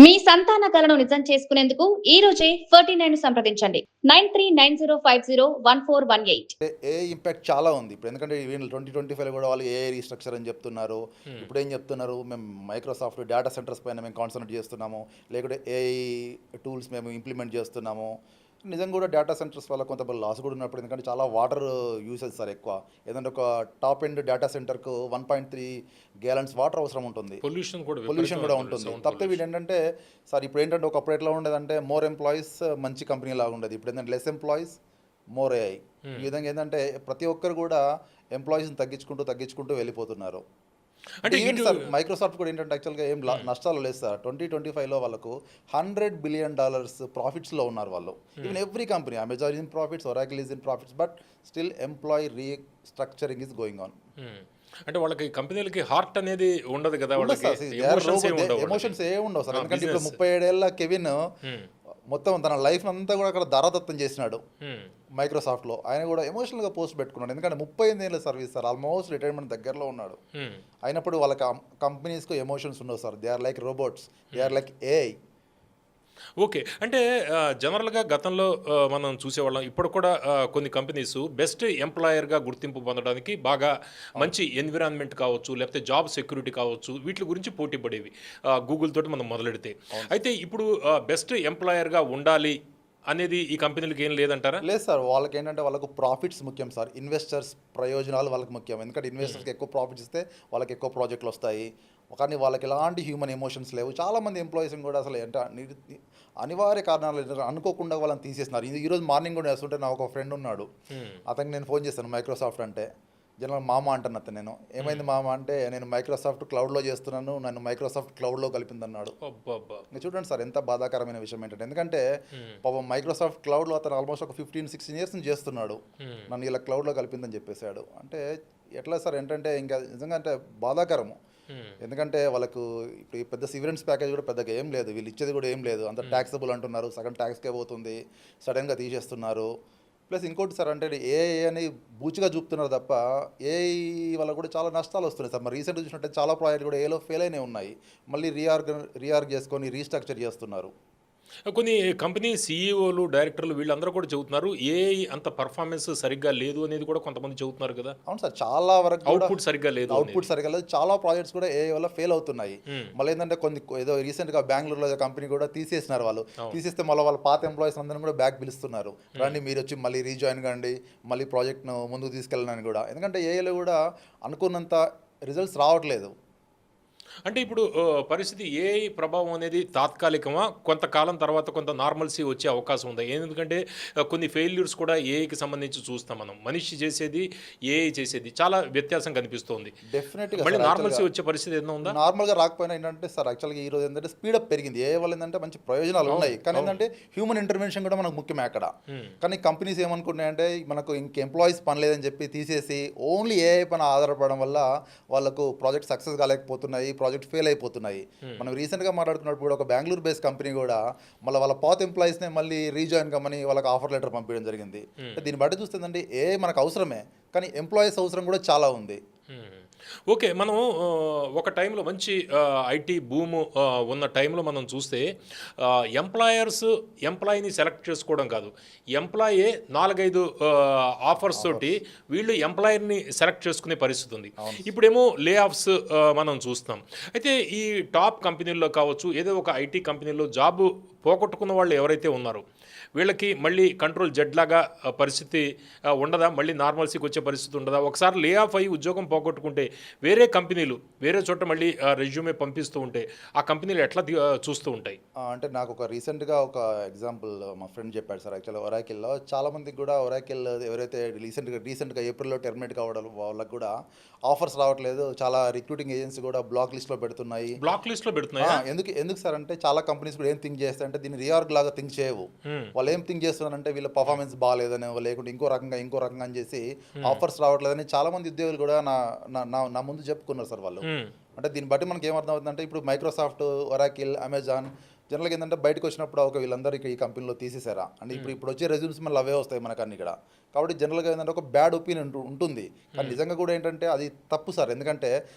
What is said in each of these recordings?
మీ సంతాన కలను నిజం చేసుకునేందుకు ఈ రోజే 49 సంప్రదించండి 9390501418. ఏ ఇంపాక్ట్ చాలా ఉంది. ఇప్పుడు ఎందుకంటే వీళ్ళు 2025 కూడా వాళ్ళు ఏఐ రీస్ట్రక్చర్ అని చెప్తున్నారు. ఇప్పుడు ఏం చెప్తున్నారు, మేము మైక్రోసాఫ్ట్ డేటా సెంటర్స్ పైన మేము కాన్సన్ట్రేట్ చేస్తున్నాము, లేకుంటే ఏఐ టూల్స్ మేము ఇంప్లిమెంట్ చేస్తున్నాము. నిజంగా కూడా డేటా సెంటర్స్ వల్ల కొంత లాస్ కూడా ఉన్నప్పుడు, ఎందుకంటే చాలా వాటర్ యూసేజ్ సార్ ఎక్కువ. ఏదంటే ఒక టాప్ ఎండ్ డేటా సెంటర్కు 1.3 గ్యాలన్స్ వాటర్ అవసరం ఉంటుంది. పొల్యూషన్ కూడా ఉంటుంది. తప్పితే వీళ్ళు ఏంటంటే సార్ ఇప్పుడు ఏంటంటే ఒకప్పుడు ఎట్లా ఉండేదంటే మోర్ ఎంప్లాయీస్ మంచి కంపెనీ లాగా ఉండేది. ఇప్పుడు ఏంటంటే లెస్ ఎంప్లాయీస్ మోర్ ఏఐ. ఈ విధంగా ఏంటంటే ప్రతి ఒక్కరు కూడా ఎంప్లాయీస్ని తగ్గించుకుంటూ వెళ్ళిపోతున్నారు. అంటే ఏంటి సార్, మైక్రోసాఫ్ట్ కూడా ఏంటంటే యాక్చువల్గా ఏం నష్టాలు లేదు సార్. 2025లో వాళ్ళకు $100 బిలియన్ ప్రాఫిట్స్లో ఉన్నారు వాళ్ళు. Even every company, Amazon in profits, Oracle is in profits, but still employee restructuring is going on. అంటే వాళ్ళకి కంపెనీలకి హార్ట్ అనేది ఉండదు కదా, ఎమోషన్స్ ఏ ఉండవు సార్. ఎందుకంటే ఇప్పుడు 37 ఏళ్ళ కెవిన్ మొత్తం తన లైఫ్ అంతా కూడా అక్కడ ధారాదత్తం చేసినాడు మైక్రోసాఫ్ట్లో. ఆయన కూడా ఎమోషనల్గా పోస్ట్ పెట్టుకున్నాడు. ఎందుకంటే 38 ఏళ్ళ సర్వీస్ సార్, ఆల్మోస్ట్ రిటైర్మెంట్ దగ్గరలో ఉన్నాడు. అయినప్పుడు వాళ్ళ కంపెనీస్కు ఎమోషన్స్ ఉండవు sir. They are like robots, they are like AI. Okay. అంటే జనరల్గా గతంలో మనం చూసేవాళ్ళం. ఇప్పుడు కూడా కొన్ని కంపెనీస్ బెస్ట్ ఎంప్లాయర్గా గుర్తింపు పొందడానికి బాగా మంచి ఎన్విరాన్మెంట్ కావచ్చు, లేకపోతే జాబ్ సెక్యూరిటీ కావచ్చు, వీటి గురించి పోటీ పడేవి గూగుల్ తోటి మనం మొదలెడితే. అయితే ఇప్పుడు బెస్ట్ ఎంప్లాయర్గా ఉండాలి అనేది ఈ కంపెనీలకు ఏం లేదంటారా? లేదు సార్, వాళ్ళకి ఏంటంటే వాళ్ళకు ప్రాఫిట్స్ ముఖ్యం సార్. ఇన్వెస్టర్స్ ప్రయోజనాలు వాళ్ళకి ముఖ్యం. ఎందుకంటే ఇన్వెస్టర్స్కి ఎక్కువ ప్రాఫిట్స్ ఇస్తే వాళ్ళకి ఎక్కువ ప్రాజెక్టులు వస్తాయి. కానీ వాళ్ళకి ఎలాంటి హ్యూమన్ ఎమోషన్స్ లేవు. చాలామంది ఎంప్లాయీస్ని కూడా అసలు అంటే అనివార్య కారణాలు అనుకోకుండా వాళ్ళని తీసేస్తున్నారు. ఈరోజు మార్నింగ్ కూడా వేస్తుంటే నాకు ఒక ఫ్రెండ్ ఉన్నాడు. అతనికి నేను ఫోన్ చేస్తాను, మైక్రోసాఫ్ట్ అంటే జనరల్ మామ అంటాను అతను. నేను ఏమైంది మామ అంటే, నేను మైక్రోసాఫ్ట్ క్లౌడ్లో చేస్తున్నాను, నన్ను మైక్రోసాఫ్ట్ క్లౌడ్లో కలిపిందన్నాడు. మీరు చూడండి సార్ ఎంత బాధాకరమైన విషయం ఏంటంటే, ఎందుకంటే పాపం మైక్రోసాఫ్ట్ క్లౌడ్లో అతను ఆల్మోస్ట్ ఒక 15-16 ఇయర్స్ నుంచి చేస్తున్నాడు, నన్ను ఇలా క్లౌడ్లో కలిపిందని చెప్పేశాడు. అంటే ఎట్లా సార్ ఏంటంటే ఇంకా నిజంగా అంటే బాధాకరము. ఎందుకంటే వాళ్ళకు ఇప్పుడు పెద్ద సివిరెన్స్ ప్యాకేజ్ కూడా పెద్దగా ఏం లేదు, వీళ్ళు ఇచ్చేది కూడా ఏం లేదు. అంత ట్యాక్సబుల్ అంటున్నారు, సగం ట్యాక్స్కే పోతుంది, సడన్గా తీసేస్తున్నారు. ప్లస్ ఇంకోటి సార్ అంటే ఏఐ అని బూచిగా చూపుతున్నారు తప్ప ఏఐ వల్ల కూడా చాలా నష్టాలు వస్తున్నాయి సార్. మరి రీసెంట్గా చూసినట్టే చాలా ప్రాజెక్టులు కూడా ఏలో ఫెయిల్ అయినవి ఉన్నాయి. మళ్ళీ రీఆర్గ్ చేసుకొని రీస్ట్రక్చర్ చేస్తున్నారు. కొన్ని కంపెనీ సీఈఓలు, డైరెక్టర్లు వీళ్ళందరూ కూడా చెబుతున్నారు ఏఐ అంత పర్ఫార్మెన్స్ సరిగ్గా లేదు అనేది కూడా కొంతమంది చెబుతున్నారు కదా. అవును సార్, చాలా వరకు అవుట్పుట్ సరిగ్గా లేదు. చాలా ప్రాజెక్ట్స్ కూడా ఏఐ వల్ల ఫెయిల్ అవుతున్నాయి. మళ్ళీ ఏంటంటే ఏదో రీసెంట్గా బెంగళూరులో కంపెనీ కూడా తీసేసినారు. వాళ్ళు తీసేస్తే మళ్ళీ వాళ్ళ పాత ఎంప్లాయీస్ అందరినీ కూడా బ్యాక్ పిలుస్తున్నారు, రండి మీరు వచ్చి మళ్ళీ రీజాయిన్ కండి, మళ్ళీ ప్రాజెక్ట్ను ముందుకు తీసుకెళ్ళడానికి కూడా. ఎందుకంటే ఏఐలో కూడా అనుకున్నంత రిజల్ట్స్ రావట్లేదు. అంటే ఇప్పుడు పరిస్థితి ఏఐ ప్రభావం అనేది తాత్కాలికమా, కొంతకాలం తర్వాత కొంత నార్మల్సీ వచ్చే అవకాశం ఉందా? ఎందుకంటే కొన్ని ఫెయిల్యూర్స్ కూడా ఏఐకి సంబంధించి చూస్తాం మనం. మనిషి చేసేది, ఏఐ చేసేది చాలా వ్యత్యాసం కనిపిస్తుంది. డెఫినెట్గా మళ్ళీ నార్మల్సీ వచ్చే పరిస్థితి ఏదైనా ఉందా? నార్మల్గా రాకపోయినా ఏంటంటే సార్, యాక్చువల్గా ఈరోజు ఏంటంటే స్పీడప్ పెరిగింది. ఏఐ వల్ల ఏంటంటే మంచి ప్రయోజనాలు ఉన్నాయి, కానీ ఏంటంటే హ్యూమన్ ఇంటర్వెన్షన్ కూడా మనకు ముఖ్యమే అక్కడ. కానీ కంపెనీస్ ఏమనుకున్నాయంటే మనకు ఇంక ఎంప్లాయీస్ పని లేదని చెప్పి తీసేసి ఓన్లీ ఏఐ పైన ఆధారపడడం వల్ల వాళ్ళకు ప్రాజెక్ట్ సక్సెస్ కాలేకపోతున్నాయి, ప్రాజెక్ట్ ఫెయిల్ అయిపోతున్నాయి. మనం రీసెంట్గా మాట్లాడుకున్నప్పుడు కూడా ఒక బెంగళూరు బేస్డ్ కంపెనీ కూడా మళ్ళీ వాళ్ళ పాత ఎంప్లాయీస్నే మళ్ళీ రీజాయిన్ కమ్మని వాళ్ళకి ఆఫర్ లెటర్ పంపించడం జరిగింది. దీన్ని బట్టి చూస్తుందండి ఏ మనకు అవసరమే, కానీ ఎంప్లాయీస్ అవసరం కూడా చాలా ఉంది. ఓకే. మనం ఒక టైంలో మంచి ఐటీ బూము ఉన్న టైంలో మనం చూస్తే ఎంప్లాయీని సెలెక్ట్ చేసుకోవడం కాదు, ఎంప్లాయే 4-5 ఆఫర్స్ తోటి వీళ్ళు ఎంప్లాయర్ని సెలెక్ట్ చేసుకునే పరిస్థితి ఉంది. ఇప్పుడేమో లే ఆఫ్స్ మనం చూస్తాం. అయితే ఈ టాప్ కంపెనీల్లో కావచ్చు, ఏదో ఒక ఐటీ కంపెనీలో జాబు పోగొట్టుకున్న వాళ్ళు ఎవరైతే ఉన్నారో వీళ్ళకి మళ్ళీ కంట్రోల్ జెడ్ లాగా పరిస్థితి ఉండదా? మళ్ళీ నార్మల్సీకి వచ్చే పరిస్థితి ఉండదా? ఒకసారి లే ఆఫ్ అయ్యి ఉద్యోగం పోగొట్టుకుంటే వేరే కంపెనీలు వేరే చోట మళ్ళీ రెజ్యూమే పంపిస్తూ ఉంటే ఆ కంపెనీలు ఎట్లా చూస్తూ ఉంటాయి? అంటే నాకు ఒక రీసెంట్గా ఒక ఎగ్జాంపుల్ మా ఫ్రెండ్ చెప్పాడు సార్. యాక్చువల్గా ఒరాకిల్లో చాలామందికి కూడా ఒరాకిల్ ఎవరైతే రీసెంట్గా ఏప్రిల్లో టెర్మినేట్ కావడం వాళ్ళకి కూడా ఆఫర్స్ రావట్లేదు. చాలా రిక్రూటింగ్ ఏజెన్సీ కూడా బ్లాక్ లిస్ట్లో పెడుతున్నాయి. ఎందుకు సార్ అంటే చాలా కంపెనీస్ కూడా ఏం థింక్ చేస్తాయి అంటే దీన్ని రీఆర్గ్ లాగా థింక్ చేయవు. వాళ్ళు ఏం థింక్ చేస్తున్నారంటే వీళ్ళ పర్ఫార్మెన్స్ బాగాలేదని, లేకుంటే ఇంకో రకంగా అని చేసి ఆఫర్స్ రావట్లేదని చాలా మంది ఉద్యోగులు కూడా నా ముందు చెప్పుకున్నారు సార్ వాళ్ళు. అంటే దీన్ని బట్టి మనకి ఏమర్థం అవుతుందంటే ఇప్పుడు మైక్రోసాఫ్ట్, ఒరాకిల్, అమెజాన్ జనరల్గా ఏంటంటే బయటకు వచ్చినప్పుడు ఒక వీళ్ళందరూ ఈ కంపెనీలో తీసేసారా అంటే ఇప్పుడు వచ్చే రెజ్యూమ్స్ మళ్ళీ అవే వస్తాయి మనకు అన్ని ఇక్కడ. కాబట్టి జనరల్గా ఏంటంటే ఒక బ్యాడ్ ఒపీనియన్ ఉంటుంది, కానీ నిజంగా కూడా ఏంటంటే అది తప్పు సార్. ఎందుకంటే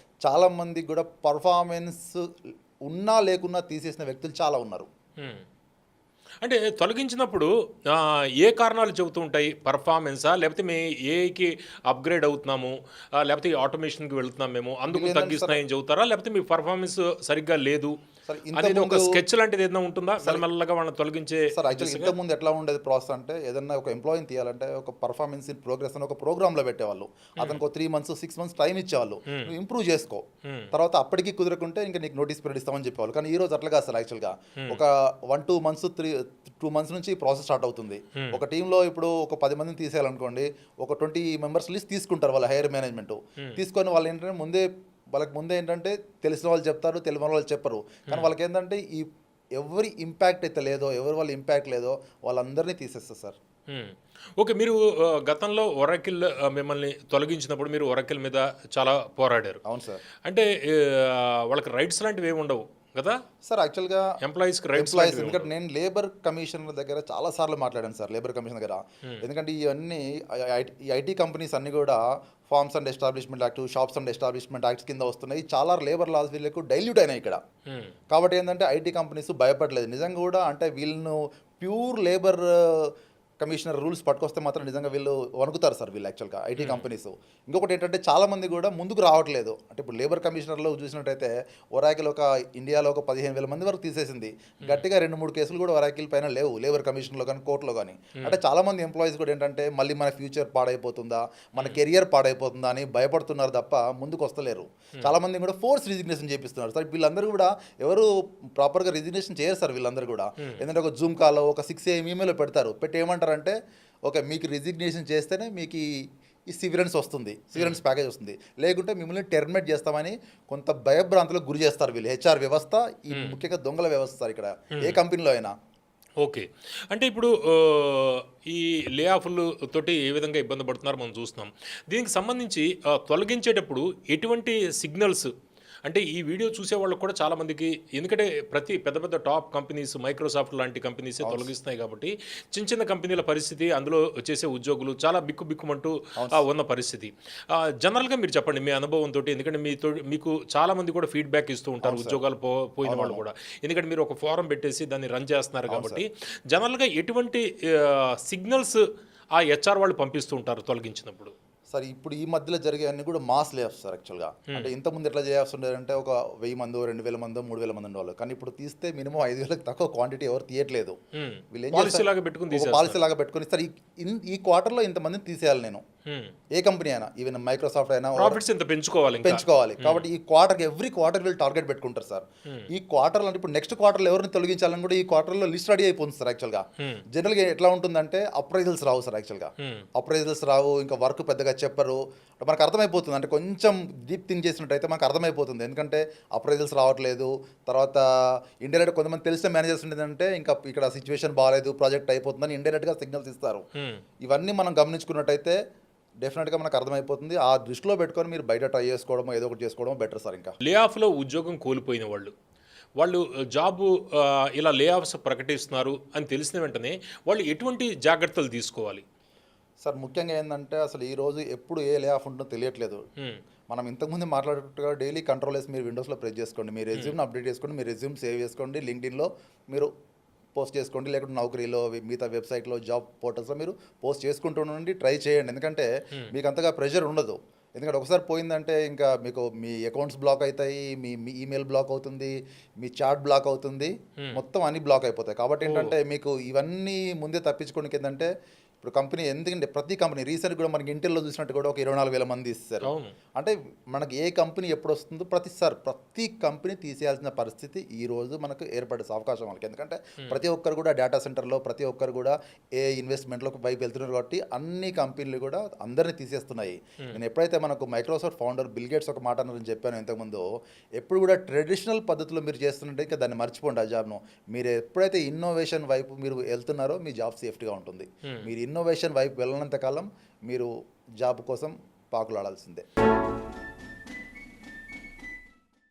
చాలామందికి కూడా పర్ఫార్మెన్స్ ఉన్నా లేకున్నా తీసేసిన వ్యక్తులు చాలా ఉన్నారు. అంటే తొలగించినప్పుడు ఏ కారణాలు చెబుతూ ఉంటాయి? పర్ఫార్మెన్సా? లేకపోతే ఏఐకి అప్‌గ్రేడ్ అవుతున్నాము, లేకపోతే ఆటోమేషన్‌కి వెళ్తున్నాం మేము, అందుకు వీళ్ళేందంటే తగ్గిస్తున్నాయని చెబుతారా? లేకపోతే మీ పర్ఫార్మెన్స్ సరిగ్గా లేదు సార్ అనేది ఒక ఇంతకుముందు స్కెచ్ లాంటిది ఏదైనా ఉంటుందా? మెల్లమెల్లగా వాళ్ళని తొలగించే సార్ యాక్చువల్లీ దిశగా? ఇంతకుముందు ఎట్లా ఉండేది ప్రాసెస్ అంటే ఏదన్నా ఒక ఎంప్లాయీని తీయాలంటే ఒక పర్ఫార్మెన్స్ ఇన్ ప్రోగ్రెస్ అని ఒక ప్రోగ్రామ్లో పెట్టేవాళ్ళు. అతనికి ఒక 3 మంత్స్ 6 మంత్స్ టైం ఇచ్చేవాళ్ళు, నువ్వు ఇంప్రూవ్ చేసుకో, తర్వాత అప్పటికి కుదరకుంటే ఇంకా నీకు నోటీస్ పీరియడ్ ఇస్తామని చెప్పేవాళ్ళు. కానీ ఈ రోజు అట్లా కాదు సార్. యాక్చువల్గా ఒక 1-2 మంత్స్ 2 మంత్స్ నుంచి ఈ ప్రాసెస్ స్టార్ట్ అవుతుంది. ఒక టీంలో ఇప్పుడు ఒక 10 మందిని తీసేయాలనుకోండి, ఒక 20 మెంబర్స్ లిస్ట్ తీసుకుంటారు వాళ్ళ హైయర్ మేనేజ్మెంట్. తీసుకొని వాళ్ళు ఏంటంటే వాళ్ళకి ముందే ఏంటంటే తెలిసిన వాళ్ళు చెప్తారు, తెలియని వాళ్ళు చెప్పరు. కానీ వాళ్ళకి ఏంటంటే ఈ ఎవరి ఇంపాక్ట్ అయితే లేదో, ఎవరి వాళ్ళ ఇంపాక్ట్ లేదో వాళ్ళందరినీ తీసేస్తారు సార్. ఓకే. మీరు గతంలో ఒరాకిల్ మిమ్మల్ని తొలగించినప్పుడు మీరు ఒరాకిల్ మీద చాలా పోరాడారు. అవును సార్. అంటే వాళ్ళకి రైట్స్ లాంటివి ఏమి ఉండవు కదా సార్? యాక్చువల్గా ఎంప్లాయీస్కి రైట్స్ ఎంప్లాయీస్, ఎందుకంటే నేను లేబర్ కమిషనర్ దగ్గర చాలా సార్లు మాట్లాడాను సార్, లేబర్ కమిషన్ దగ్గర. ఎందుకంటే ఇవన్నీ ఈ ఐటీ కంపెనీస్ అన్నీ కూడా firms and establishment act, shops and establishment acts కింద వస్తున్నాయి. చాలా లేబర్ లాస్ వీళ్ళకు డైల్యూట్ అయినాయి ఇక్కడ. కాబట్టి ఏంటంటే ఐటీ కంపెనీస్ భయపడలేదు నిజంగా కూడా. అంటే వీళ్ళను ప్యూర్ లేబర్ కమిషనర్ రూల్స్ పట్టుకొస్తే మాత్రం నిజంగా వీళ్ళు వణుకుతారు సార్ వీళ్ళు యాక్చువల్గా ఐటీ కంపెనీస్. ఇంకొకటి ఏంటంటే చాలామంది కూడా ముందుకు రావట్లేదు. అంటే ఇప్పుడు లేబర్ కమిషనర్లో చూసినట్టయితే ఒరాకిల్ ఇండియాలో ఒక 15,000 మంది వరకు తీసేసింది. గట్టిగా 2-3 కేసులు కూడా ఒరాకిల్ పైన లేవు, లేబర్ కమిషన్లో కానీ కోర్టులో కానీ. అంటే చాలామంది ఎంప్లాయీస్ కూడా ఏంటంటే మళ్ళీ మన ఫ్యూచర్ పాడైపోతుందా, మన కెరియర్ పాడైపోతుందా అని భయపడుతున్నారు తప్ప ముందుకు వస్తలేరు. చాలామంది కూడా ఫోర్స్ రిజిగ్నేషన్ చేపిస్తున్నారు సార్. వీళ్ళందరూ కూడా ఎవరు ప్రాపర్గా రిజిగ్నేషన్ చేయరు సార్ వీళ్ళందరూ కూడా. ఎందుకంటే ఒక జూమ్ కాల్లో ఒక 6 AM ఈమెయిల్ పెడతారు, పెట్టి ఏమంటారు అంటే ఓకే మీకు రిజిగ్నేషన్ చేస్తేనే మీకు ఈ సివిరెన్స్ వస్తుంది, సివిరెన్స్ ప్యాకేజ్ వస్తుంది, లేకుంటే మిమ్మల్ని టెర్మినేట్ చేస్తామని కొంత భయభ్రాంతులకు గురి చేస్తారు వీళ్ళు. హెచ్ఆర్ వ్యవస్థ ఈ ముఖ్యంగా దొంగల వ్యవస్థ సార్ ఇక్కడ ఏ కంపెనీలో అయినా. ఓకే. అంటే ఇప్పుడు ఈ లే ఆఫ్లు తోటి ఏ విధంగా ఇబ్బంది పడుతున్నారో మనం చూస్తున్నాం. దీనికి సంబంధించి తొలగించేటప్పుడు ఎటువంటి సిగ్నల్స్, అంటే ఈ వీడియో చూసే వాళ్ళకి కూడా చాలామందికి, ఎందుకంటే ప్రతి పెద్ద పెద్ద టాప్ కంపెనీస్, మైక్రోసాఫ్ట్ లాంటి కంపెనీసే తొలగిస్తున్నాయి కాబట్టి చిన్న చిన్న కంపెనీల పరిస్థితి, అందులో చేసే ఉద్యోగులు చాలా బిక్కుమంటూ ఉన్న పరిస్థితి. జనరల్గా మీరు చెప్పండి మీ అనుభవంతో, ఎందుకంటే మీకు చాలామంది కూడా ఫీడ్బ్యాక్ ఇస్తూ ఉంటారు ఉద్యోగాలు పోయిన వాళ్ళు కూడా, ఎందుకంటే మీరు ఒక ఫోరం పెట్టేసి దాన్ని రన్ చేస్తున్నారు కాబట్టి. జనరల్గా ఎటువంటి సిగ్నల్స్ ఆ హెచ్ఆర్ వాళ్ళు పంపిస్తూ ఉంటారు తొలగించినప్పుడు? సార్ ఇప్పుడు ఈ మధ్యలో జరిగే అన్ని కూడా మాస్ లేఆఫ్స్ సార్ యాక్చువల్గా. అంటే ఇంతకుముందు ఎట్లా చేస్తుండే ఒక 1000 మందో 2000 మందో 3000 మంది ఉండేవాళ్ళు. కానీ ఇప్పుడు తీస్తే మినిమం 5000కి తక్కువ క్వాంటిటీ ఎవరు తీయట్లేదు. వీళ్ళు ఏం పాలసీ లాగా పెట్టుకుని సార్ ఈ క్వార్టర్లో ఇంతమందిని తీసేయాలి నేను, ఏ కంపెనీ అయినా, ఈవెన్ మైక్రోసాఫ్ట్ అయినా ప్రాఫిట్స్ ఎంత పెంచుకోవాలి. కాబట్టి ఈ క్వార్టర్ ఎవ్రీ క్వార్టర్ వీళ్ళు టార్గెట్ పెట్టుకుంటారు సార్. ఈ క్వార్టర్లో అంటే ఇప్పుడు నెక్స్ట్ క్వార్టర్లో ఎవరిని తొలగించాలని కూడా ఈ క్వార్టర్లో లిస్ట్ రెడీ అయిపోతుంది సార్. యాక్చువల్గా జనరల్గా ఎట్లా ఉంటుందంటే అప్రైజల్స్ రావు సార్. యాక్చువల్గా అప్రైజల్స్ రావు, ఇంకా వర్క్ పెద్దగా చెప్పరు. మనకు అర్థమైపోతుంది, అంటే కొంచెం డీప్ థింక్ చేసినట్టయితే మనకు అర్థమైపోతుంది. ఎందుకంటే అప్రైజల్స్ రావట్లేదు, తర్వాత ఇండైరెక్ట్ కొంతమంది తెలిసిన మేనేజర్స్ ఉండేదంటే ఇంకా ఇక్కడ సిచ్యువేషన్ బాగాలేదు, ప్రాజెక్ట్ అయిపోతుందని ఇండైరెక్ట్గా సిగ్నల్స్ ఇస్తారు. ఇవన్నీ మనం గమనించుకున్నట్టయితే డెఫినెట్గా మనకు అర్థమైపోతుంది. ఆ దృష్టిలో పెట్టుకొని మీరు బయట ట్రై చేసుకోవడం, ఏదో ఒకటి చేసుకోవడం బెటర్ సార్. ఇంకా లే ఆఫ్లో ఉద్యోగం కోల్పోయిన వాళ్ళు జాబు ఇలా లే ఆఫ్స్ ప్రకటిస్తున్నారు అని తెలిసిన వెంటనే వాళ్ళు ఎటువంటి జాగ్రత్తలు తీసుకోవాలి సార్? ముఖ్యంగా ఏంటంటే అసలు ఈ రోజు ఎప్పుడు ఏ లే ఆఫ్ ఉంటుందో తెలియట్లేదు. మనం ఇంతకుముందు మాట్లాడేట్టుగా డైలీ కంట్రోల్ వేసి మీరు విండోస్లో ప్రెస్ చేసుకోండి, మీ రెజ్యూమ్ని అప్డేట్ చేసుకోండి, మీ రెజ్యూమ్ సేవ్ చేసుకోండి, లింక్డ్ఇన్లో మీరు పోస్ట్ చేసుకోండి, లేకుంటే నౌకరీలో మిగతా వెబ్సైట్లో జాబ్ పోర్టల్స్లో మీరు పోస్ట్ చేసుకుంటూ ఉండండి, ట్రై చేయండి. ఎందుకంటే మీకు అంతగా ప్రెషర్ ఉండదు. ఎందుకంటే ఒకసారి పోయిందంటే ఇంకా మీకు మీ అకౌంట్స్ బ్లాక్ అవుతాయి, మీ ఈమెయిల్ బ్లాక్ అవుతుంది, మీ చాట్ బ్లాక్ అవుతుంది, మొత్తం అన్ని బ్లాక్ అయిపోతాయి. కాబట్టి ఏంటంటే మీకు ఇవన్నీ ముందే తప్పించుకోవడానికి ఏంటంటే ఇప్పుడు కంపెనీ, ఎందుకంటే ప్రతి కంపెనీ రీసెంట్ కూడా మనకి ఇంటెల్లో చూసినట్టు కూడా ఒక 24,000 మంది ఇస్తారు. అంటే మనకి ఏ కంపెనీ ఎప్పుడు వస్తుందో ప్రతి కంపెనీ తీసేయాల్సిన పరిస్థితి ఈ రోజు మనకు ఏర్పడే అవకాశం వాళ్ళకి. ఎందుకంటే ప్రతి ఒక్కరు కూడా డేటా సెంటర్లో, ప్రతి ఒక్కరు కూడా ఏ ఇన్వెస్ట్మెంట్లో వైపు వెళ్తున్నారు కాబట్టి అన్ని కంపెనీలు కూడా అందరినీ తీసేస్తున్నాయి. నేను ఎప్పుడైతే మనకు మైక్రోసాఫ్ట్ ఫౌండర్ బిల్ గేట్స్ ఒక మాట అని చెప్పాను ఇంతకుముందు, ఎప్పుడు కూడా ట్రెడిషనల్ పద్ధతిలో మీరు చేస్తుంటే ఇంకా దాన్ని మర్చిపోండి ఆ జాబ్ను. మీరు ఎప్పుడైతే ఇన్నోవేషన్ వైపు మీరు వెళ్తున్నారో మీ జాబ్ సేఫ్టీగా ఉంటుంది. మీరు ఇన్నోవేషన్ వైపు వెళ్ళినంత కాలం మీరు జాబ్ కోసం పాకులాడాల్సిందే.